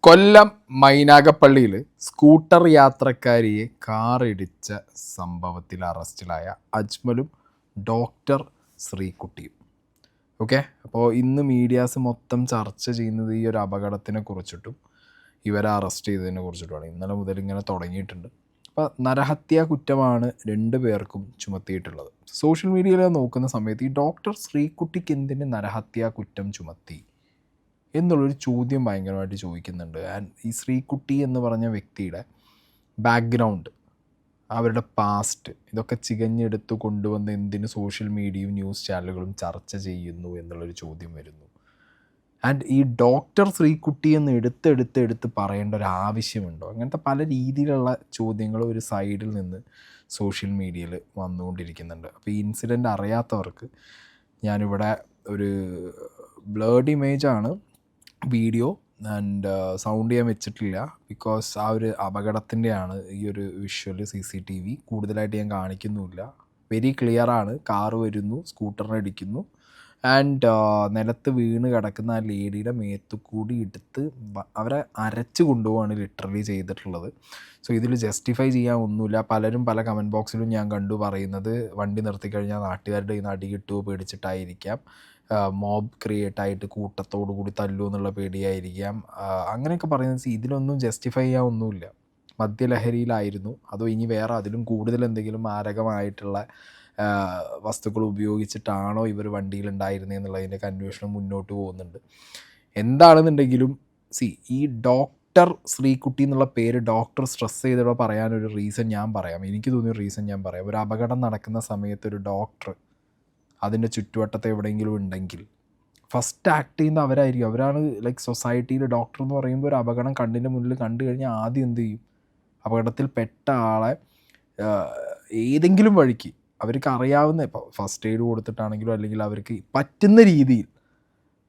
കൊല്ലം മൈനാഗപ്പള്ളിയിൽ scooter യാത്രക്കാരിയെ കാറിടിച്ച സംഭവത്തിൽ അറസ്റ്റിലായ അജ്മലും doctor ശ്രീകുട്ടിയും. Okay, അപ്പോൾ ഇന്ന് മീഡിയാസ് മൊത്തം ചർച്ച ചെയ്യുന്നത് ഈ ഒരു അപകടത്തിനെ കുറിച്ചിട്ടും ഇവരെ അറസ്റ്റ് ചെയ്തതിനെ കുറിച്ചിട്ടുമാണ്. ഇന്നലെ മുതൽ ഇങ്ങനെ തുടങ്ങിയിട്ടുണ്ട്. അപ്പോൾ നരഹത്യാ കുറ്റമാണ് രണ്ടു പേർക്കും ചുമത്തിയിട്ടുള്ളത്. സോഷ്യൽ മീഡിയയിൽ നോക്കുന്ന സമയത്ത് ഈ ഡോക്ടർ ശ്രീകുട്ടിക്ക് എന്തിന് നരഹത്യാ കുറ്റം ചുമത്തി എന്നുള്ളൊരു ചോദ്യം ഭയങ്കരമായിട്ട് ചോദിക്കുന്നുണ്ട്. ആൻഡ് ഈ ശ്രീകുട്ടി എന്ന് പറഞ്ഞ വ്യക്തിയുടെ ബാക്ക്ഗ്രൗണ്ട്, അവരുടെ പാസ്റ്റ്, ഇതൊക്കെ ചികഞ്ഞെടുത്ത് കൊണ്ടുവന്ന് എന്തിന് സോഷ്യൽ മീഡിയയും ന്യൂസ് ചാനലുകളും ചർച്ച ചെയ്യുന്നു എന്നുള്ളൊരു ചോദ്യം വരുന്നു. ആൻഡ് ഈ ഡോക്ടർ ശ്രീകുട്ടി എന്ന് എടുത്ത് പറയേണ്ട ഒരു ആവശ്യമുണ്ടോ? അങ്ങനത്തെ പല രീതിയിലുള്ള ചോദ്യങ്ങൾ ഒരു സൈഡിൽ നിന്ന് സോഷ്യൽ മീഡിയയിൽ വന്നുകൊണ്ടിരിക്കുന്നുണ്ട്. അപ്പോൾ ഈ ഇൻസിഡൻറ്റ് അറിയാത്തവർക്ക് ഞാനിവിടെ ഒരു ബ്ലേർഡ് ഇമേജാണ്, വീഡിയോ ആൻഡ് സൗണ്ട് ചെയ്യാൻ വെച്ചിട്ടില്ല. ബിക്കോസ് ആ ഒരു അപകടത്തിൻ്റെയാണ് ഈ ഒരു വിഷ്വൽ. CCTV കൂടുതലായിട്ട് ഞാൻ കാണിക്കുന്നുമില്ല. വെരി ക്ലിയറാണ്. കാറ് വരുന്നു, സ്കൂട്ടറിനെ ഇടിക്കുന്നു ആൻഡ് നിലത്ത് വീണ് കിടക്കുന്ന ആ ലേഡിയുടെ മേത്തുകൂടി എടുത്ത് അവരെ അരച്ച് കൊണ്ടുപോവാണ് ലിറ്ററലി ചെയ്തിട്ടുള്ളത്. സോ ഇതിൽ ജസ്റ്റിഫൈ ചെയ്യാൻ ഒന്നുമില്ല. പലരും പല കമൻറ്റ് ബോക്സിലും ഞാൻ കണ്ടു പറയുന്നത് വണ്ടി നിർത്തിക്കഴിഞ്ഞാൽ നാട്ടുകാരുടെ കയ്യിൽ നിന്ന് അടി കിട്ടുമോ പേടിച്ചിട്ടായിരിക്കാം, മോബ് ക്രിയേറ്റ് ആയിട്ട് കൂട്ടത്തോടു കൂടി തല്ലു എന്നുള്ള പേടിയായിരിക്കാം, അങ്ങനെയൊക്കെ പറയുന്നത്. ഇതിലൊന്നും ജസ്റ്റിഫൈ ചെയ്യാൻ ഒന്നുമില്ല. മദ്യലഹരിയിലായിരുന്നു, അതോ ഇനി വേറെ അതിലും കൂടുതൽ എന്തെങ്കിലും മാരകമായിട്ടുള്ള വസ്തുക്കൾ ഉപയോഗിച്ചിട്ടാണോ ഇവർ വണ്ടിയിലുണ്ടായിരുന്നതെന്നുള്ളതിൻ്റെയൊക്കെ അന്വേഷണം മുന്നോട്ട് പോകുന്നുണ്ട്. എന്താണെന്നുണ്ടെങ്കിലും ഈ ഡോക്ടർ ശ്രീകുട്ടി എന്നുള്ള പേര് ഡോക്ടർ സ്ട്രെസ് ചെയ്തപ്പോൾ പറയാനൊരു റീസൺ ഞാൻ പറയാം. എനിക്ക് തോന്നിയൊരു റീസൺ ഞാൻ പറയാം. ഒരു അപകടം നടക്കുന്ന സമയത്ത് ഒരു ഡോക്ടർ അതിൻ്റെ ചുറ്റുവട്ടത്ത് എവിടെയെങ്കിലും ഉണ്ടെങ്കിൽ ഫസ്റ്റ് ആക്ട് ചെയ്യുന്ന അവരായിരിക്കും. അവരാണ് ലൈക്ക് സൊസൈറ്റിയിൽ ഡോക്ടർ എന്ന് പറയുമ്പോൾ ഒരു അപകടം കണ്ണിൻ്റെ മുന്നിൽ കണ്ടു കഴിഞ്ഞാൽ ആദ്യം എന്ത് ചെയ്യും? അപകടത്തിൽ പെട്ട ആളെ ഏതെങ്കിലും വഴിക്ക് അവർക്ക് അറിയാവുന്ന, ഇപ്പോൾ ഫസ്റ്റ് എയ്ഡ് കൊടുത്തിട്ടാണെങ്കിലും അല്ലെങ്കിൽ അവർക്ക് പറ്റുന്ന രീതിയിൽ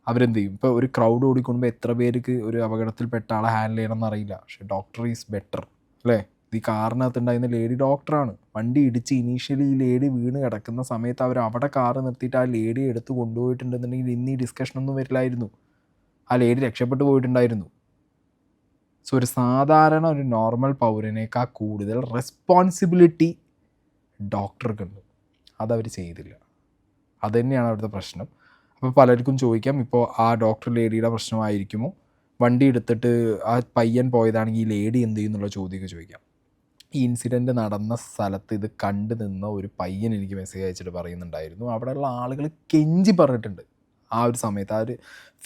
അവരെന്ത് ചെയ്യും? ഇപ്പോൾ ഒരു ക്രൗഡ് ഓടിക്കൊണ്ടുമ്പോൾ എത്ര പേർക്ക് ഒരു അപകടത്തിൽപ്പെട്ട ആളെ ഹാൻഡിൽ ചെയ്യണം എന്നറിയില്ല. പക്ഷേ ഡോക്ടർ ഈസ് ബെറ്റർ അല്ലേ? ഈ കാറിനകത്തുണ്ടായിരുന്ന ലേഡി ഡോക്ടറാണ്. വണ്ടി ഇടിച്ച് ഇനീഷ്യലി ഈ ലേഡി വീണ് കിടക്കുന്ന സമയത്ത് അവർ അവിടെ കാറ് നിർത്തിയിട്ട് ആ ലേഡിയെ എടുത്ത് കൊണ്ടുപോയിട്ടുണ്ടെന്നുണ്ടെങ്കിൽ ഇന്ന് ഈ ഡിസ്കഷനൊന്നും വരില്ലായിരുന്നു. ആ ലേഡി രക്ഷപ്പെട്ടു പോയിട്ടുണ്ടായിരുന്നു. സോ ഒരു സാധാരണ ഒരു നോർമൽ പൗരനേക്കാൾ കൂടുതൽ റെസ്പോൺസിബിലിറ്റി ഡോക്ടർക്കുണ്ട്. അതവർ ചെയ്തില്ല. അതുതന്നെയാണ് അവിടുത്തെ പ്രശ്നം. അപ്പോൾ പലർക്കും ചോദിക്കാം, ഇപ്പോൾ ആ ഡോക്ടർ ലേഡിയുടെ പ്രശ്നമായിരിക്കുമോ? വണ്ടി എടുത്തിട്ട് ആ പയ്യൻ പോയതാണെങ്കിൽ ഈ ലേഡി എന്ത് ചെയ്യും എന്നുള്ള ചോദ്യമൊക്കെ ചോദിക്കാം. ഈ ഇൻസിഡൻറ്റ് നടന്ന സ്ഥലത്ത് ഇത് കണ്ടു നിന്ന ഒരു പയ്യൻ എനിക്ക് മെസ്സേജ് അയച്ചിട്ട് പറയുന്നുണ്ടായിരുന്നു, അവിടെയുള്ള ആളുകൾ കെഞ്ചി പറഞ്ഞിട്ടുണ്ട് ആ ഒരു സമയത്ത്. ആ ഒരു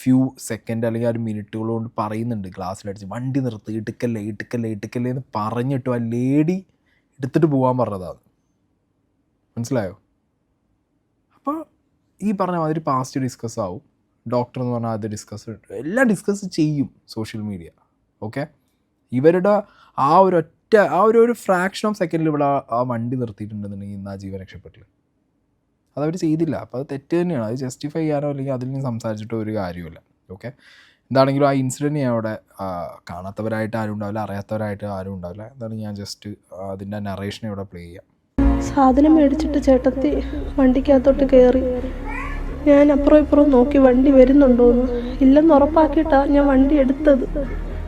ഫ്യൂ സെക്കൻഡ് അല്ലെങ്കിൽ ആ ഒരു മിനിറ്റുകൾ കൊണ്ട് പറയുന്നുണ്ട്, ഗ്ലാസ്സിലടിച്ച് വണ്ടി നിർത്തി, ഇടുക്കല്ലേ എന്ന് പറഞ്ഞിട്ടും ആ ലേഡി എടുത്തിട്ട് പോകാൻ പറഞ്ഞതാണ്. മനസ്സിലായോ? അപ്പോൾ ഈ പറഞ്ഞ മാതിരി പാസ്റ്റ് ഡിസ്കസ് ആവും. ഡോക്ടർ എന്ന് പറഞ്ഞാൽ അത് എല്ലാം ഡിസ്കസ് ചെയ്യും സോഷ്യൽ മീഡിയ. ഓക്കെ, ഇവരുടെ ആ ഒരു ഫ്രാക്ഷൻ ഓഫ് സെക്കൻഡിൽ ഇവിടെ ആ വണ്ടി നിർത്തിയിട്ടുണ്ടെന്നുണ്ടെങ്കിൽ ഇന്ന് ആ ജീവൻ രക്ഷപ്പെട്ടില്ല. അതവർ ചെയ്തില്ല. അപ്പോൾ അത് തെറ്റ് തന്നെയാണ്. അത് ജസ്റ്റിഫൈ ചെയ്യാനോ അല്ലെങ്കിൽ അതിൽ നിന്ന് സംസാരിച്ചിട്ടോ ഒരു കാര്യമില്ല. ഓക്കെ, എന്താണെങ്കിലും ആ ഇൻസിഡൻറ്റ് ഞാൻ അവിടെ കാണാത്തവരായിട്ട് ആരും ഉണ്ടാവില്ല, അറിയാത്തവരായിട്ട് ആരും ഉണ്ടാവില്ല. എന്താണ് ഞാൻ ജസ്റ്റ് അതിൻ്റെ നറേഷനെ ഇവിടെ പ്ലേ ചെയ്യാം. സാധനം മേടിച്ചിട്ട് ചേട്ടത്തി വണ്ടിക്കകത്തോട്ട് കയറി. ഞാൻ അപ്പുറം ഇപ്പുറം നോക്കി വണ്ടി വരുന്നുണ്ടോയെന്ന്. ഇല്ലെന്ന് ഉറപ്പാക്കിയിട്ടാണ് ഞാൻ വണ്ടി എടുത്തത്.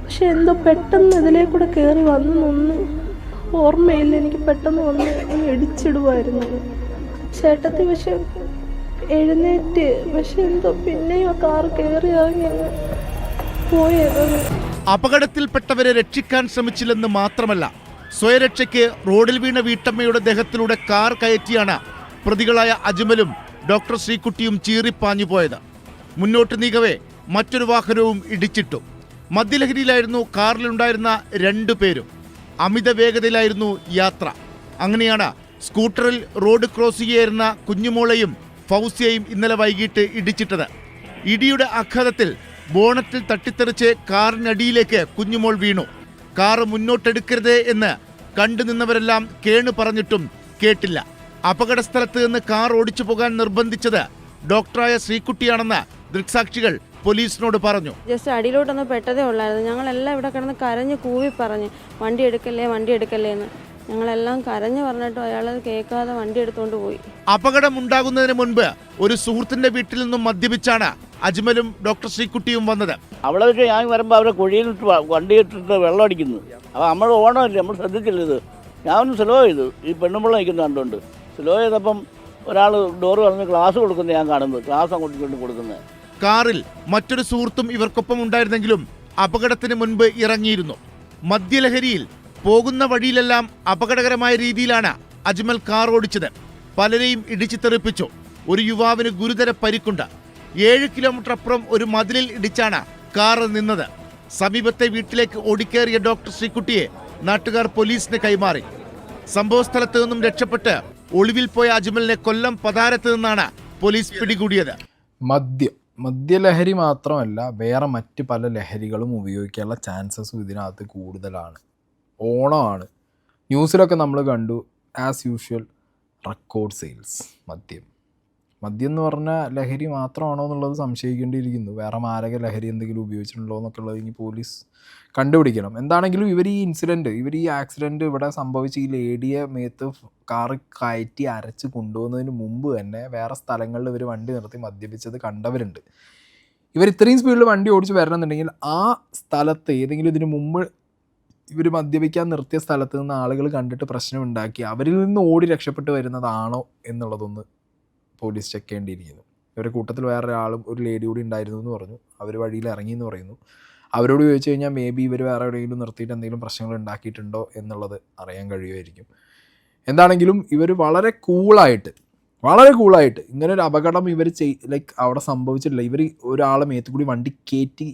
പക്ഷെ എന്തോ പെട്ടെന്ന് ഇതിലേ കൂടെ കയറി വന്നൊന്നും ഓർമ്മയില്ല. എനിക്ക് പെട്ടെന്ന് വന്ന് ഇടിച്ചിടുമായിരുന്നു ചേട്ടത്തി. പക്ഷെ എഴുന്നേറ്റ്, പക്ഷെ എന്തോ പിന്നെയും ആ കാറ് കയറി ഇറങ്ങി പോയത്. അപകടത്തിൽപ്പെട്ടവരെ രക്ഷിക്കാൻ ശ്രമിച്ചില്ലെന്ന് മാത്രമല്ല, സ്വയരക്ഷയ്ക്ക് റോഡിൽ വീണ വീട്ടമ്മയുടെ ദേഹത്തിലൂടെ കാർ കയറ്റിയാണ് പ്രതികളായ അജ്മലും ഡോക്ടർ ശ്രീകുട്ടിയും ചീറിപ്പാഞ്ഞു പോയത്. മുന്നോട്ട് നീങ്ങവേ മറ്റൊരു വാഹനവും ഇടിച്ചിട്ടു. മദ്യലഹരിയിലായിരുന്നു കാറിലുണ്ടായിരുന്ന 2 പേരും. അമിത വേഗതയിലായിരുന്നു യാത്ര. അങ്ങനെയാണ് സ്കൂട്ടറിൽ റോഡ് ക്രോസ് ചെയ്യായിരുന്ന കുഞ്ഞുമോളെയും ഫൗസിയെയും ഇന്നലെ വൈകിട്ട് ഇടിച്ചിട്ടത്. ഇടിയുടെ ആഘാതത്തിൽ ബോണറ്റിൽ തട്ടിത്തെറിച്ച് കാറിനടിയിലേക്ക് കുഞ്ഞുമോൾ വീണു. കാറ് മുന്നോട്ടെടുക്കരുതേ എന്ന് കണ്ടു നിന്നവരെല്ലാം കേണു പറഞ്ഞിട്ടും കേട്ടില്ല. അപകട സ്ഥലത്ത് നിന്ന് കാർ ഓടിച്ചു പോകാൻ നിർബന്ധിച്ചത് ഡോക്ടറായ ശ്രീകുട്ടിയാണെന്ന് ദൃക്സാക്ഷികൾ പോലീസിനോട് പറഞ്ഞു. ജസ്റ്റ് അടിയിലോട്ടൊന്ന് പെട്ടതേ ഉള്ളായിരുന്നു. ഞങ്ങളെല്ലാം ഇവിടെ കിടന്ന് കരഞ്ഞ് കൂവി പറഞ്ഞ് വണ്ടി എടുക്കല്ലേ എന്ന്. ഞങ്ങളെല്ലാം കരഞ്ഞു പറഞ്ഞിട്ടും അയാൾ കേൾക്കാതെ വണ്ടി എടുത്തുകൊണ്ട് പോയി. അപകടമുണ്ടാകുന്നതിന് മുൻപ് ഒരു സുഹൃത്തിന്റെ വീട്ടിൽ നിന്നും മദ്യപിച്ചാണ് അജ്മലും ഡോക്ടർ ശ്രീകുട്ടിയും വന്നത്. അവിടെയൊക്കെ ഞാൻ വരുമ്പോൾ അവരെ കുഴിയിലിട്ട് വണ്ടി ഇട്ടിട്ട് വെള്ളം അടിക്കുന്നു. അപ്പോൾ നമ്മൾ ഓണമല്ലേ, നമ്മൾ ശ്രദ്ധിച്ചില്ല ഇത്. ഞാൻ ഒന്ന് സ്ലോ ചെയ്തു, ഈ പെണ്ണുമ്പിള്ള നിൽക്കുന്ന കണ്ടുകൊണ്ട് സ്ലോ ചെയ്തപ്പം ഒരാൾ ഡോറ് പറഞ്ഞ് ക്ലാസ് കൊടുക്കുന്നത് ഞാൻ കാണുന്നത്, ക്ലാസ് അങ്ങോട്ട് കൊണ്ട് കൊടുക്കുന്നത്. കാറിൽ മറ്റൊരു സുഹൃത്തും ഇവർക്കൊപ്പം ഉണ്ടായിരുന്നെങ്കിലും അപകടത്തിന് മുൻപ് ഇറങ്ങിയിരുന്നു. മദ്യലഹരിയിൽ പോകുന്ന വഴിയിലെല്ലാം അപകടകരമായ രീതിയിലാണ് അജ്മൽ കാർ ഓടിച്ചത്. പലരെയും ഇടിച്ചു തെറിപ്പിച്ചു. ഒരു യുവാവിന് ഗുരുതര പരിക്കുണ്ട്. 7 കിലോമീറ്റർ അപ്പുറം ഒരു മതിലിൽ ഇടിച്ചാണ് കാർ നിന്നത്. സമീപത്തെ വീട്ടിലേക്ക് ഓടിക്കേറിയ ഡോക്ടർ ശ്രീകുട്ടിയെ നാട്ടുകാർ പോലീസിന് കൈമാറി. സംഭവ സ്ഥലത്ത് നിന്നും രക്ഷപ്പെട്ട് ഒളിവിൽ പോയ അജ്മലിനെ കൊല്ലം പതാരത്ത് നിന്നാണ് പോലീസ് പിടികൂടിയത്. മദ്യലഹരി മാത്രമല്ല, വേറെ മറ്റ് പല ലഹരികളും ഉപയോഗിക്കാനുള്ള ചാൻസസും ഇതിനകത്ത് കൂടുതലാണ്. ഓണമാണ്, ന്യൂസിലൊക്കെ നമ്മൾ കണ്ടു, ആസ് യൂഷ്വൽ റെക്കോർഡ് സെയിൽസ്. മദ്യം എന്ന് പറഞ്ഞാൽ ലഹരി മാത്രമാണോ എന്നുള്ളത് സംശയിക്കേണ്ടിയിരിക്കുന്നു. വേറെ മാരക ലഹരി എന്തെങ്കിലും ഉപയോഗിച്ചിട്ടുണ്ടോ എന്നൊക്കെ ഉള്ളത് ഇനി പോലീസ് കണ്ടുപിടിക്കണം. എന്താണെങ്കിലും ഇവർ ഈ ആക്സിഡൻറ്റ് ഇവിടെ സംഭവിച്ച് ഈ ലേഡിയെ മേത്ത് കാറ് കയറ്റി അരച്ച് കൊണ്ടുപോകുന്നതിന് മുമ്പ് തന്നെ വേറെ സ്ഥലങ്ങളിൽ ഇവർ വണ്ടി നിർത്തി മദ്യപിച്ചത് കണ്ടവരുണ്ട്. ഇവർ ഇത്രയും സ്പീഡിൽ വണ്ടി ഓടിച്ച് വരണമെന്നുണ്ടെങ്കിൽ ആ സ്ഥലത്ത് ഏതെങ്കിലും ഇതിന് മുമ്പ് ഇവർ മദ്യപിക്കാൻ നിർത്തിയ സ്ഥലത്ത് നിന്ന് ആളുകൾ കണ്ടിട്ട് പ്രശ്നമുണ്ടാക്കി അവരിൽ നിന്ന് ഓടി രക്ഷപ്പെട്ട് വരുന്നതാണോ എന്നുള്ളതൊന്ന് പോലീസ് ചെക്ക് ചെയ്യേണ്ടിയിരിക്കുന്നു. ഇവരുടെ കൂട്ടത്തിൽ വേറൊരാളും ഒരു ലേഡി കൂടി ഉണ്ടായിരുന്നു എന്ന് പറഞ്ഞു. അവർ വഴിയിൽ ഇറങ്ങി എന്ന് പറയുന്നു. അവരോട് ചോദിച്ചു കഴിഞ്ഞാൽ മേ ബി ഇവർ വേറെ എവിടെയെങ്കിലും നിർത്തിയിട്ട് എന്തെങ്കിലും പ്രശ്നങ്ങൾ ഉണ്ടാക്കിയിട്ടുണ്ടോ എന്നുള്ളത് അറിയാൻ കഴിയുമായിരിക്കും. എന്താണെങ്കിലും ഇവർ വളരെ കൂളായിട്ട് ഇങ്ങനെ ഒരു അപകടം ഇവർ അവിടെ സംഭവിച്ചിട്ടില്ല. ഇവർ ഒരാളെ മേത്ത് കൂടി വണ്ടി കയറ്റി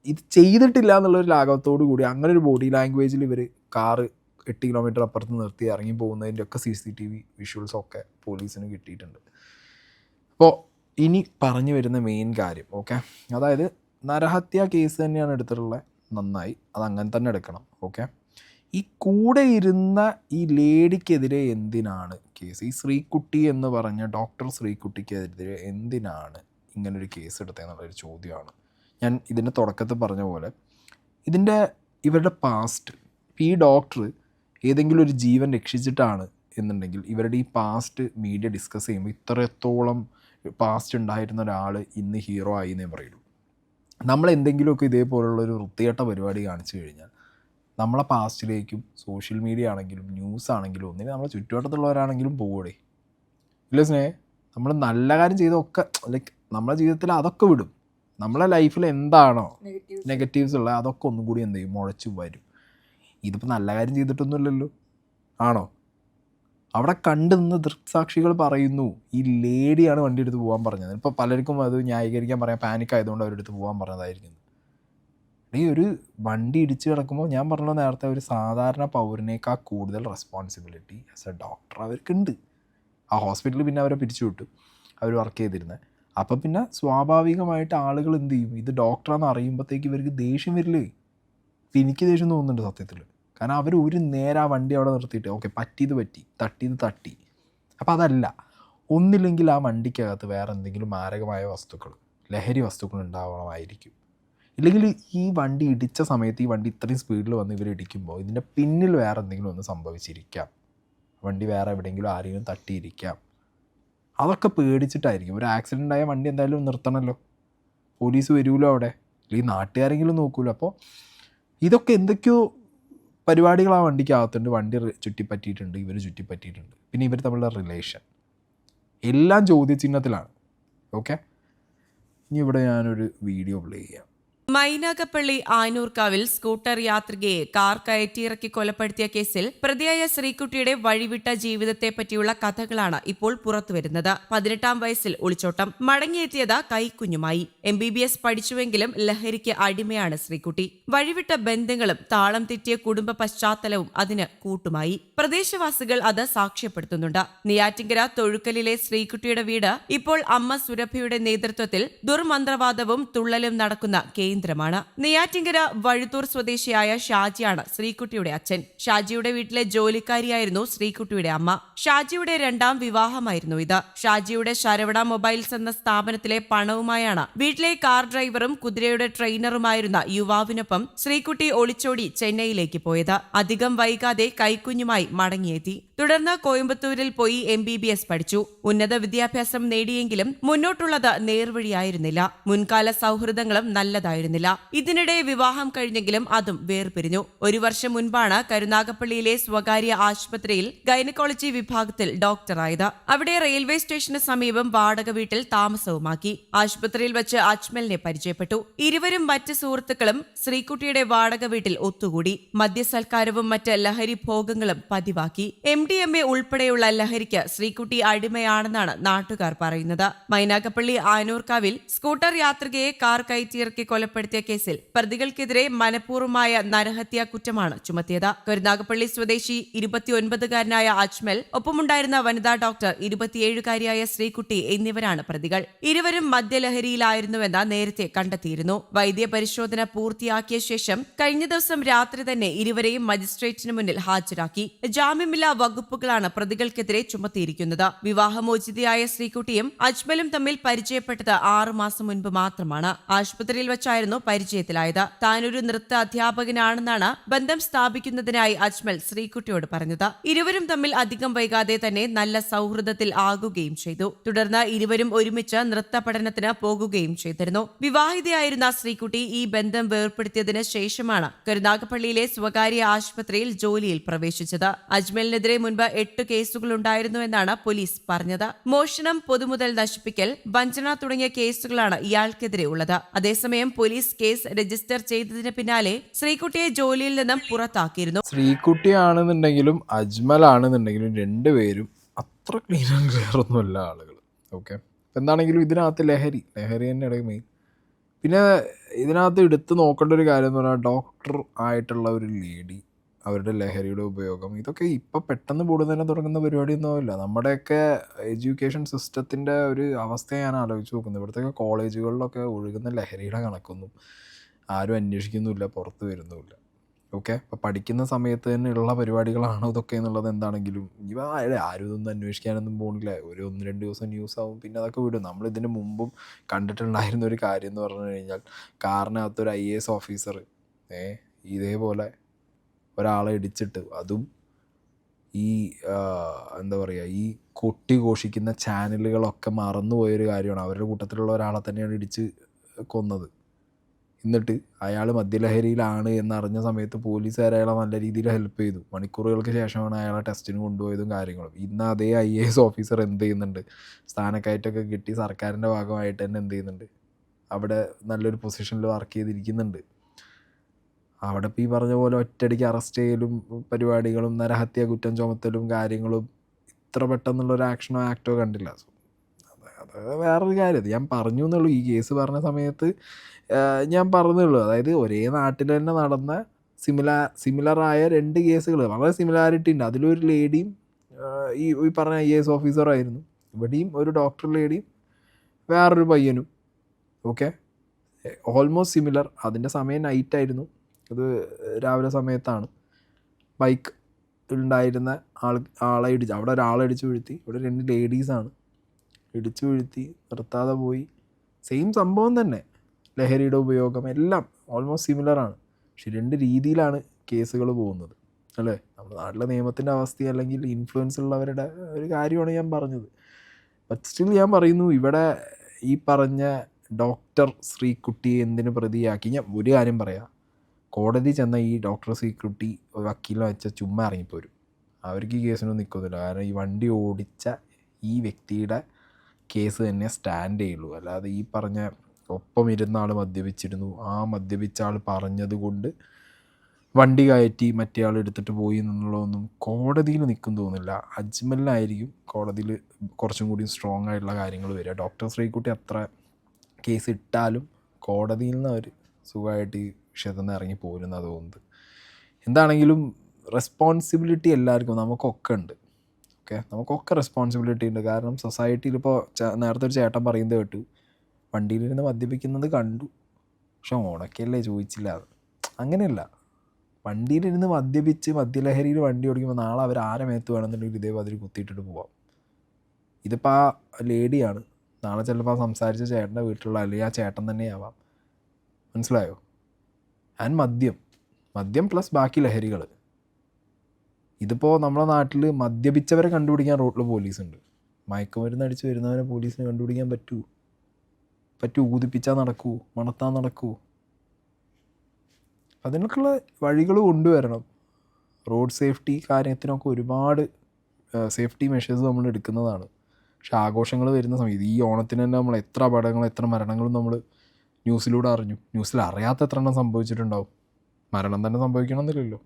ഇത് ചെയ്തിട്ടില്ല എന്നുള്ളൊരു ലാഘവത്തോടു കൂടി അങ്ങനെ ഒരു ബോഡി ലാംഗ്വേജിൽ ഇവർ കാറ് 8 കിലോമീറ്റർ അപ്പുറത്ത് നിർത്തി ഇറങ്ങി പോകുന്നതിൻ്റെ ഒക്കെ CCTV വിഷ്വൽസൊക്കെ പോലീസിന് കിട്ടിയിട്ടുണ്ട്. അപ്പോൾ ഇനി പറഞ്ഞു വരുന്ന മെയിൻ കാര്യം, ഓക്കെ, അതായത് നരഹത്യ കേസ് തന്നെയാണ് എടുത്തിട്ടുള്ളത്. നന്നായി, അതങ്ങനെ തന്നെ എടുക്കണം. ഓക്കെ, ഈ കൂടെ ഇരുന്ന ഈ ലേഡിക്കെതിരെ എന്തിനാണ് കേസ്? ഈ ശ്രീകുട്ടി എന്ന് പറഞ്ഞ ഡോക്ടർ ശ്രീകുട്ടിക്കെതിരെ എന്തിനാണ് ഇങ്ങനൊരു കേസ് എടുത്തതെന്നുള്ളൊരു ചോദ്യമാണ്. ഞാൻ ഇതിൻ്റെ തുടക്കത്തിൽ പറഞ്ഞ പോലെ ഇവരുടെ പാസ്റ്റ്, ഈ ഡോക്ടർ ഏതെങ്കിലും ഒരു ജീവൻ രക്ഷിച്ചിട്ടാണ് എന്നുണ്ടെങ്കിൽ ഇവരുടെ ഈ പാസ്റ്റ് മീഡിയ ഡിസ്കസ് ചെയ്യുമ്പോൾ ഇത്രത്തോളം പാസ്റ്റ് ഉണ്ടായിരുന്ന ഒരാൾ ഇന്ന് ഹീറോ ആയി എന്നേ പറയുള്ളൂ. നമ്മൾ എന്തെങ്കിലുമൊക്കെ ഇതേപോലുള്ളൊരു വൃത്തികെട്ട പരിപാടി കാണിച്ചു കഴിഞ്ഞാൽ നമ്മളെ പാസ്റ്റിലേക്കും സോഷ്യൽ മീഡിയ ആണെങ്കിലും ന്യൂസ് ആണെങ്കിലും ഒന്നിനും നമ്മളെ ചുറ്റുവട്ടത്തുള്ളവരാണെങ്കിലും പോകൂടെ ഇല്ല സ്നേഹ. നമ്മൾ നല്ല കാര്യം ചെയ്തൊക്കെ നമ്മളെ ജീവിതത്തിൽ അതൊക്കെ വിടും. നമ്മളെ ലൈഫിൽ എന്താണോ നെഗറ്റീവ്സ് ഉള്ളത് അതൊക്കെ ഒന്നും കൂടി എന്ത് ചെയ്യും, മുളച്ചു വരും. ഇതിപ്പോൾ നല്ല കാര്യം ചെയ്തിട്ടൊന്നുമില്ലല്ലോ, ആണോ? അവിടെ കണ്ടു നിന്ന് ദൃക്സാക്ഷികൾ പറയുന്നു ഈ ലേഡിയാണ് വണ്ടി എടുത്ത് പോകാൻ പറഞ്ഞത്. ഇപ്പോൾ പലർക്കും അത് ന്യായീകരിക്കാൻ പറയാം, പാനിക് ആയതുകൊണ്ട് അവരെടുത്ത് പോകാൻ പറഞ്ഞതായിരിക്കും. ഒരു വണ്ടി ഇടിച്ച് കിടക്കുമ്പോൾ ഞാൻ പറഞ്ഞത് നേരത്തെ, ഒരു സാധാരണ പൗരനേക്കാൾ കൂടുതൽ റെസ്പോൺസിബിലിറ്റി ആസ് എ ഡോക്ടർ അവർക്കുണ്ട്. ആ ഹോസ്പിറ്റലിൽ പിന്നെ അവരെ പിരിച്ചു വിട്ടു, അവർ വർക്ക് ചെയ്തിരുന്നത്. അപ്പം പിന്നെ സ്വാഭാവികമായിട്ട് ആളുകൾ എന്ത് ചെയ്യും, ഇത് ഡോക്ടറാണെന്ന് അറിയുമ്പോഴത്തേക്ക് ഇവർക്ക് ദേഷ്യം വരില്ലേ? ഇപ്പം എനിക്ക് ദേഷ്യം തോന്നുന്നുണ്ട് സത്യത്തിൽ. കാരണം അവർ ഒരു നേരം ആ വണ്ടി അവിടെ നിർത്തിയിട്ട് ഓക്കെ പറ്റിയത് പറ്റി, തട്ടിയത് തട്ടി. അപ്പോൾ അതല്ല, ഒന്നില്ലെങ്കിൽ ആ വണ്ടിക്കകത്ത് വേറെ എന്തെങ്കിലും മാരകമായ വസ്തുക്കൾ, ലഹരി വസ്തുക്കൾ ഉണ്ടാവണമായിരിക്കും. ഇല്ലെങ്കിൽ ഈ വണ്ടി ഇടിച്ച സമയത്ത് ഈ വണ്ടി ഇത്രയും സ്പീഡിൽ വന്ന് ഇവർ ഇടിക്കുമ്പോൾ ഇതിൻ്റെ പിന്നിൽ വേറെ എന്തെങ്കിലും ഒന്ന് സംഭവിച്ചിരിക്കാം. വണ്ടി വേറെ എവിടെയെങ്കിലും ആരെങ്കിലും തട്ടിയിരിക്കാം. അതൊക്കെ പേടിച്ചിട്ടായിരിക്കും. ഒരു ആക്സിഡൻ്റ് ആയ വണ്ടി എന്തായാലും നിർത്തണമല്ലോ, പോലീസ് വരുമല്ലോ അവിടെ, അല്ലെങ്കിൽ നാട്ടുകാരെങ്കിലും നോക്കുമല്ലോ. അപ്പോൾ ഇതൊക്കെ എന്തൊക്കെയോ പരിപാടികൾ ആ വണ്ടിക്കകത്തുണ്ട്. വണ്ടി ചുറ്റിപ്പറ്റിയിട്ടുണ്ട്, ഇവർ ചുറ്റിപ്പറ്റിയിട്ടുണ്ട്, പിന്നെ ഇവർ തമ്മിലുള്ള റിലേഷൻ എല്ലാം ചോദ്യചിഹ്നത്തിലാണ്. ഓക്കെ, ഇനി ഇവിടെ ഞാനൊരു വീഡിയോ പ്ലേ ചെയ്യാം. മൈനാഗപ്പള്ളി ആനൂർക്കാവിൽ സ്കൂട്ടർ യാത്രികയെ കാർ കയറ്റിയിറക്കി കൊലപ്പെടുത്തിയ കേസിൽ പ്രതിയായ ശ്രീകുട്ടിയുടെ വഴിവിട്ട ജീവിതത്തെ പറ്റിയുള്ള കഥകളാണ് ഇപ്പോൾ പുറത്തുവരുന്നത്. 18-ാം വയസ്സിൽ ഒളിച്ചോട്ടം, മടങ്ങിയെത്തിയത് കൈക്കുഞ്ഞുമായി. MBBS പഠിച്ചുവെങ്കിലും ലഹരിക്ക് അടിമയാണ് ശ്രീകുട്ടി. വഴിവിട്ട ബന്ധങ്ങളും താളം തെറ്റിയ കുടുംബ പശ്ചാത്തലവും അതിന് കൂട്ടുമായി. പ്രദേശവാസികൾ അത് സാക്ഷ്യപ്പെടുത്തുന്നുണ്ട്. നെയ്യാറ്റിൻകര തൊഴുക്കലിലെ ശ്രീകുട്ടിയുടെ വീട് ഇപ്പോൾ അമ്മ സുരഭയുടെ നേതൃത്വത്തിൽ ദുർമന്ത്രവാദവും തുള്ളലും നടക്കുന്ന കേന്ദ്രമാണ്. കേന്ദ്രമാണ്. നെയ്യാറ്റിങ്കര വഴുത്തൂർ സ്വദേശിയായ ഷാജിയാണ് ശ്രീകുട്ടിയുടെ അച്ഛൻ. ഷാജിയുടെ വീട്ടിലെ ജോലിക്കാരിയായിരുന്നു ശ്രീകുട്ടിയുടെ അമ്മ. ഷാജിയുടെ രണ്ടാം വിവാഹമായിരുന്നു ഇത്. ഷാജിയുടെ ശരവണ മൊബൈൽസ് എന്ന സ്ഥാപനത്തിലെ പണവുമായാണ് വീട്ടിലെ കാർ ഡ്രൈവറും കുതിരയുടെ ട്രെയിനറുമായിരുന്ന യുവാവിനൊപ്പം ശ്രീകുട്ടി ഒളിച്ചോടി ചെന്നൈയിലേക്ക് പോയത്. അധികം വൈകാതെ കൈക്കുഞ്ഞുമായി മടങ്ങിയെത്തി. തുടർന്ന് കോയമ്പത്തൂരിൽ പോയി MBBS പഠിച്ചു. ഉന്നത വിദ്യാഭ്യാസം നേടിയെങ്കിലും മുന്നോട്ടുള്ളത് നേർവഴിയായിരുന്നില്ല. മുൻകാല സൗഹൃദങ്ങളും നല്ലതായിരുന്നില്ല. ഇതിനിടെ വിവാഹം കഴിഞ്ഞെങ്കിലും അതും വേർപിരിഞ്ഞു. 1 വർഷം മുൻപാണ് കരുനാഗപ്പള്ളിയിലെ സ്വകാര്യ ആശുപത്രിയിൽ ഗൈനക്കോളജി വിഭാഗത്തിൽ ഡോക്ടറായത്. അവിടെ റെയിൽവേ സ്റ്റേഷന് സമീപം വാടക വീട്ടിൽ താമസവുമാക്കി. ആശുപത്രിയിൽ വെച്ച് അജ്മലിനെ പരിചയപ്പെട്ടു. ഇരുവരും മറ്റ് സുഹൃത്തുക്കളും ശ്രീകുട്ടിയുടെ വാടക വീട്ടിൽ ഒത്തുകൂടി. മദ്യസൽക്കാരവും മറ്റ് ലഹരി ഭോഗങ്ങളും പതിവാക്കി. MDMA ഉൾപ്പെടെയുള്ള ലഹരിക്ക് ശ്രീകുട്ടി അടിമയാണെന്നാണ് നാട്ടുകാർ പറയുന്നത്. മൈനാഗപ്പള്ളി ആനൂർക്കാവിൽ സ്കൂട്ടർ യാത്രികയെ കാർ കയറ്റിയിറക്കി കൊലപ്പെടുത്തിയ കേസിൽ പ്രതികൾക്കെതിരെ മനഃപൂർവ്വമായ നരഹത്യാ കുറ്റമാണ് ചുമത്തിയത്. കരുനാഗപ്പള്ളി സ്വദേശി 29-കാരനായ അജ്മൽ, ഒപ്പമുണ്ടായിരുന്ന വനിതാ ഡോക്ടർ 27-കാരിയായ ശ്രീകുട്ടി എന്നിവരാണ് പ്രതികൾ. ഇരുവരും മദ്യലഹരിയിലായിരുന്നുവെന്ന് നേരത്തെ കണ്ടെത്തിയിരുന്നു. വൈദ്യ പരിശോധന പൂർത്തിയാക്കിയ ശേഷം കഴിഞ്ഞ ദിവസം രാത്രി തന്നെ ഇരുവരെയും മജിസ്ട്രേറ്റിന് മുന്നിൽ ഹാജരാക്കി. ജാമ്യമില്ലാ വകുപ്പുകളാണ് പ്രതികൾക്കെതിരെ ചുമത്തിയിരിക്കുന്നത്. വിവാഹമോചിതയായ ശ്രീകുട്ടിയും അജ്മലും തമ്മിൽ പരിചയപ്പെട്ടത് 6 മാസം മുൻപ് മാത്രമാണ്. ആശുപത്രിയിൽ വെച്ചായിരുന്നു പരിചയത്തിലായത്. താനൊരു നൃത്ത അധ്യാപകനാണെന്നാണ് ബന്ധം സ്ഥാപിക്കുന്നതിനായി അജ്മൽ ശ്രീകുട്ടിയോട് പറഞ്ഞത്. ഇരുവരും തമ്മിൽ അധികം വൈകാതെ തന്നെ നല്ല സൗഹൃദത്തിൽ ആകുകയും ചെയ്തു. തുടർന്ന് ഇരുവരും ഒരുമിച്ച് നൃത്ത പഠനത്തിന് പോകുകയും ചെയ്തിരുന്നു. വിവാഹിതയായിരുന്ന ശ്രീകുട്ടി ഈ ബന്ധം വേർപ്പെടുത്തിയതിന് ശേഷമാണ് കരുനാഗപ്പള്ളിയിലെ സ്വകാര്യ ആശുപത്രിയിൽ ജോലിയിൽ പ്രവേശിച്ചത്. അജ്മലിനെതിരെ മുൻപ് 8 കേസുകളുണ്ടായിരുന്നുവെന്നാണ് പോലീസ് പറഞ്ഞത്. മോഷണം, പൊതുമുതൽ നശിപ്പിക്കൽ, വഞ്ചന തുടങ്ങിയ കേസുകളാണ് ഇയാൾക്കെതിരെ ഉള്ളത്. അതേസമയം പോലീസ് കേസ് രജിസ്റ്റർ ചെയ്തതിന് പിന്നാലെ ശ്രീകുട്ടിയെ ജോലിയിൽ നിന്നും പുറത്താക്കിയിരുന്നു. ശ്രീകുട്ടിയാണെന്നുണ്ടെങ്കിലും അജ്മലാണെന്നുണ്ടെങ്കിലും രണ്ടുപേരും അത്ര ക്ലീൻ ആൻഡ് ക്ലിയർ ഒന്നുമല്ല ആളുകൾ. ഓക്കെ, എന്താണെങ്കിലും ഇതിനകത്ത് ലഹരി തന്നെയാണ് മെയിൻ. പിന്നെ ഇതിനകത്ത് എടുത്ത് നോക്കേണ്ട ഒരു കാര്യം എന്ന് പറഞ്ഞാൽ ഡോക്ടർ ആയിട്ടുള്ള ഒരു ലേഡി, അവരുടെ ലഹരിയുടെ ഉപയോഗം, ഇതൊക്കെ ഇപ്പം പെട്ടെന്ന് കൂടുതലും തുടങ്ങുന്ന പരിപാടിയൊന്നുമില്ല. നമ്മുടെയൊക്കെ എഡ്യൂക്കേഷൻ സിസ്റ്റത്തിൻ്റെ ഒരു അവസ്ഥ ഞാൻ ആലോചിച്ച് നോക്കുന്നത്. ഇവിടുത്തെ കോളേജുകളിലൊക്കെ ഒഴുകുന്ന ലഹരിയുടെ കണക്കൊന്നും ആരും അന്വേഷിക്കുന്നുമില്ല, പുറത്ത് വരുന്നുമില്ല. ഓക്കെ, അപ്പോൾ പഠിക്കുന്ന സമയത്ത് തന്നെ ഉള്ള പരിപാടികളാണോ ഇതൊക്കെ എന്നുള്ളത് എന്താണെങ്കിലും ആരും ഇതൊന്നും അന്വേഷിക്കാനൊന്നും പോകുന്നില്ല. ഒരു 1-2 ദിവസം ന്യൂസ് ആവും, പിന്നെ അതൊക്കെ വിടും. നമ്മളിതിന് മുമ്പും കണ്ടിട്ടുണ്ടായിരുന്ന ഒരു കാര്യം എന്ന് പറഞ്ഞു കഴിഞ്ഞാൽ കാറിനകത്തൊരു IAS ഓഫീസർ ഇതേപോലെ ഒരാളെ ഇടിച്ചിട്ട്, അതും ഈ എന്താ പറയുക, ഈ കൊട്ടി ഘോഷിക്കുന്ന ചാനലുകളൊക്കെ മറന്നുപോയൊരു കാര്യമാണ്. അവരുടെ കൂട്ടത്തിലുള്ള ഒരാളെ തന്നെയാണ് ഇടിച്ച് കൊന്നത്. എന്നിട്ട് അയാൾ മദ്യലഹരിയിലാണ് എന്നറിഞ്ഞ സമയത്ത് പോലീസുകാർ അയാളെ നല്ല രീതിയിൽ ഹെൽപ്പ് ചെയ്തു. മണിക്കൂറുകൾക്ക് ശേഷമാണ് അയാളെ ടെസ്റ്റിന് കൊണ്ടുപോയതും കാര്യങ്ങളും. ഇന്ന് അതേ IAS ഓഫീസർ എന്ത് ചെയ്യുന്നുണ്ട്, സ്ഥാനക്കയറ്റമൊക്കെ കിട്ടി സർക്കാരിൻ്റെ ഭാഗമായിട്ട് തന്നെ എന്ത് ചെയ്യുന്നുണ്ട്, അവിടെ നല്ലൊരു പൊസിഷനിൽ വർക്ക് ചെയ്തിരിക്കുന്നുണ്ട്. അവിടെ ഇപ്പോൾ ഈ പറഞ്ഞ പോലെ ഒറ്റയടിക്ക് അറസ്റ്റ് ചെയ്യലും പരിപാടികളും നരഹത്യ കുറ്റം ചുമത്തലും കാര്യങ്ങളും ഇത്ര പെട്ടെന്നുള്ളൊരു ആക്ഷനോ ആക്റ്റോ കണ്ടില്ല. അത് വേറൊരു കാര്യം. ഞാൻ പറഞ്ഞു എന്നുള്ളൂ. ഈ കേസ് പറഞ്ഞ സമയത്ത് ഞാൻ പറഞ്ഞുള്ളൂ. അതായത് ഒരേ നാട്ടിൽ തന്നെ നടന്ന സിമിലറായ 2 കേസുകൾ വളരെ സിമിലാരിറ്റി ഉണ്ട്. അതിലൊരു ലേഡിയും ഈ പറഞ്ഞ IAS ഓഫീസറായിരുന്നു. ഇവിടെയും ഒരു ഡോക്ടർ ലേഡിയും വേറൊരു പയ്യനും. Okay, almost similar. അതിൻ്റെ സമയം നൈറ്റായിരുന്നു, അത് രാവിലെ സമയത്താണ്. ബൈക്ക് ഉണ്ടായിരുന്ന ആളെ ഇടിച്ച്, അവിടെ ഒരാളെ ഇടിച്ച് വീഴ്ത്തി, ഇവിടെ 2 ലേഡീസാണ് ഇടിച്ച് വീഴ്ത്തി, നിർത്താതെ പോയി. സെയിം സംഭവം തന്നെ, ലഹരിയുടെ ഉപയോഗം എല്ലാം ഓൾമോസ്റ്റ് സിമിലറാണ്. പക്ഷെ 2 രീതിയിലാണ് കേസുകൾ പോകുന്നത്, അല്ലേ? നമ്മുടെ നാട്ടിലെ നിയമത്തിൻ്റെ അവസ്ഥ അല്ലെങ്കിൽ ഇൻഫ്ലുവൻസ് ഉള്ളവരുടെ ഒരു കാര്യമാണ് ഞാൻ പറഞ്ഞത്. ബട്ട് സ്റ്റിൽ ഞാൻ പറയുന്നു, ഇവിടെ ഈ പറഞ്ഞ ഡോക്ടർ ശ്രീകുട്ടിയെ എന്തിനു പ്രതിയാക്കി? ഞാൻ ഒരു കാര്യം പറയാം, കോടതി ചെന്ന ഈ ഡോക്ടർ ശ്രീകുട്ടി വക്കീലിനെ വെച്ച ചുമ്മാ ഇറങ്ങിപ്പോരും. അവർക്ക് ഈ കേസിനൊന്നും നിൽക്കുന്നില്ല. കാരണം ഈ വണ്ടി ഓടിച്ച ഈ വ്യക്തിയുടെ കേസ് തന്നെ സ്റ്റാൻഡ് ചെയ്യുള്ളൂ. അല്ലാതെ ഈ പറഞ്ഞ ഒപ്പം ഇരുന്ന ആൾ മദ്യപിച്ചിരുന്നു, ആ മദ്യപിച്ച ആൾ പറഞ്ഞത് കൊണ്ട് വണ്ടി കയറ്റി മറ്റേ ആൾ എടുത്തിട്ട് പോയി എന്നുള്ളതൊന്നും കോടതിയിൽ നിൽക്കും തോന്നുന്നില്ല. അജ്മലിനായിരിക്കും കോടതിയിൽ കുറച്ചും കൂടി സ്ട്രോങ് ആയിട്ടുള്ള കാര്യങ്ങൾ വരിക. ഡോക്ടർ ശ്രീകുട്ടി അത്ര കേസ് ഇട്ടാലും കോടതിയിൽ നിന്ന് അവർ സുഖമായിട്ട് ഈ വിഷയത്തിൽ നിന്ന് ഇറങ്ങി പോരുന്നതാണ് തോന്നുന്നത്. എന്താണെങ്കിലും റെസ്പോൺസിബിലിറ്റി എല്ലാവർക്കും നമുക്കൊക്കെ ഉണ്ട്. ഓക്കെ, നമുക്കൊക്കെ റെസ്പോൺസിബിലിറ്റി ഉണ്ട്. കാരണം സൊസൈറ്റിയിൽ ഇപ്പോൾ നേരത്തെ ഒരു ചേട്ടൻ പറയുന്നത് കേട്ടു, വണ്ടിയിലിരുന്ന് മദ്യപിക്കുന്നത് കണ്ടു, പക്ഷെ ഓണക്കല്ലേ ചോദിച്ചില്ല. അത് അങ്ങനെയല്ല. വണ്ടിയിലിരുന്ന് മദ്യപിച്ച് മദ്യലഹരിയിൽ വണ്ടി ഓടിക്കുമ്പോൾ നാളെ അവർ ആരെ മേത്ത് വേണമെന്നുണ്ടെങ്കിൽ ഇതേമാതിരി കുത്തിയിട്ടിട്ട് പോവാം. ഇതിപ്പോൾ ആ ലേഡിയാണ്, നാളെ ചിലപ്പോൾ ആ സംസാരിച്ച ചേട്ടൻ്റെ വീട്ടിലുള്ള അല്ലെങ്കിൽ ആ ചേട്ടൻ തന്നെയാവാം. മനസ്സിലായോ? ആൻഡ് മദ്യം പ്ലസ് ബാക്കി ലഹരികൾ. ഇതിപ്പോൾ നമ്മുടെ നാട്ടിൽ മദ്യപിച്ചവരെ കണ്ടുപിടിക്കാൻ റോഡിൽ പോലീസുണ്ട്. മയക്കുമരുന്ന് അടിച്ച് വരുന്നവരെ പോലീസിന് കണ്ടുപിടിക്കാൻ പറ്റൂ? ഊതിപ്പിച്ചാൽ നടക്കൂ? മണത്താൻ നടക്കൂ? അതിനൊക്കെയുള്ള വഴികൾ കൊണ്ടുവരണം. റോഡ് സേഫ്റ്റി കാര്യത്തിനൊക്കെ ഒരുപാട് സേഫ്റ്റി മെഷേഴ്സ് നമ്മൾ എടുക്കുന്നതാണ്. പക്ഷെ ആഘോഷങ്ങൾ വരുന്ന സമയത്ത് ഈ ഓണത്തിന് തന്നെ നമ്മൾ എത്ര അപകടങ്ങളും എത്ര മരണങ്ങളും നമ്മൾ ന്യൂസിലൂടെ അറിഞ്ഞു. ന്യൂസിൽ അറിയാത്ത എത്ര എണ്ണം സംഭവിച്ചിട്ടുണ്ടാവും. മരണം തന്നെ സംഭവിക്കണമെന്നില്ലല്ലോ.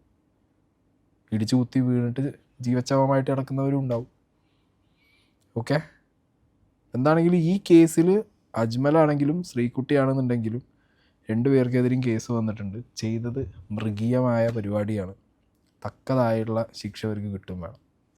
ഇടിച്ചു കുത്തി വീണിട്ട് ജീവച്ഛവമായിട്ട് കിടക്കുന്നവരും ഉണ്ടാവും. ഓക്കെ, എന്താണെങ്കിലും ഈ കേസിൽ അജ്മലാണെങ്കിലും ശ്രീകുട്ടിയാണെന്നുണ്ടെങ്കിലും രണ്ടുപേർക്കെതിരെയും കേസ് വന്നിട്ടുണ്ട്. ചെയ്തത് മൃഗീയമായ പരിപാടിയാണ്. തക്കതായുള്ള ശിക്ഷ അവർക്ക് കിട്ടും വേണം.